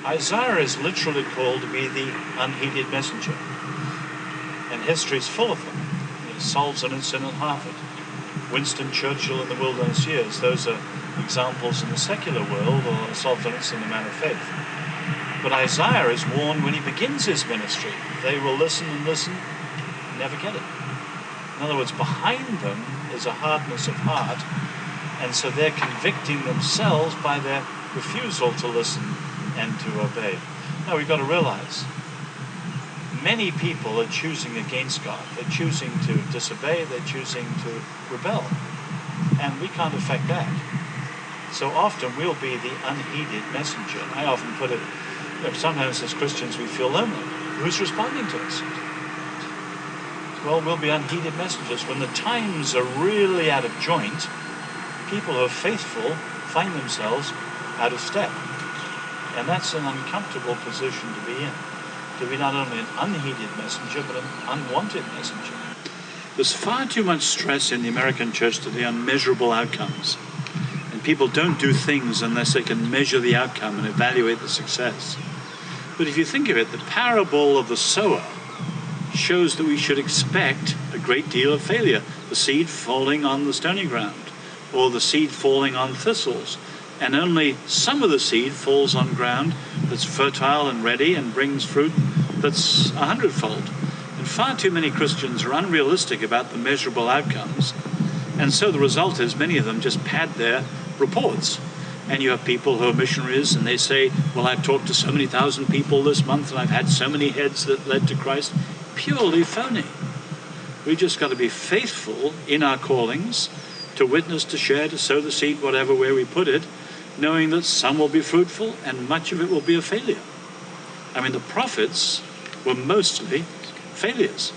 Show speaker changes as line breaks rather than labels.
Isaiah is literally called to be the unheeded messenger. And history's full of them. Solzhenitsyn at Harvard, Winston Churchill in the Wilderness Years. Those are examples in the secular world, or Solzhenitsyn, the man of faith. But Isaiah is warned when he begins his ministry. They will listen and listen, never get it. In other words, behind them is a hardness of heart, and so they're convicting themselves by their refusal to listen and to obey. Now we've got to realize, many people are choosing against God. They're choosing to disobey, they're choosing to rebel. And we can't affect that. So often we'll be the unheeded messenger. And I often put it, sometimes as Christians we feel lonely. Who's responding to us? Well, we'll be unheeded messengers. When the times are really out of joint, people who are faithful find themselves out of step. And that's an uncomfortable position to be in. To be not only an unheeded messenger, but an unwanted messenger. There's far too much stress in the American church today on measurable outcomes. And people don't do things unless they can measure the outcome and evaluate the success. But if you think of it, the parable of the sower shows that we should expect a great deal of failure. The seed falling on the stony ground, or the seed falling on thistles. And only some of the seed falls on ground that's fertile and ready and brings fruit that's 100-fold. And far too many Christians are unrealistic about the measurable outcomes. And so the result is many of them just pad their reports. And you have people who are missionaries and they say, well, I've talked to so many thousand people this month and I've had so many heads that led to Christ. Purely phony. We just got to be faithful in our callings, to witness, to share, to sow the seed, whatever, where we put it, knowing that some will be fruitful and much of it will be a failure. I mean, the prophets were mostly failures.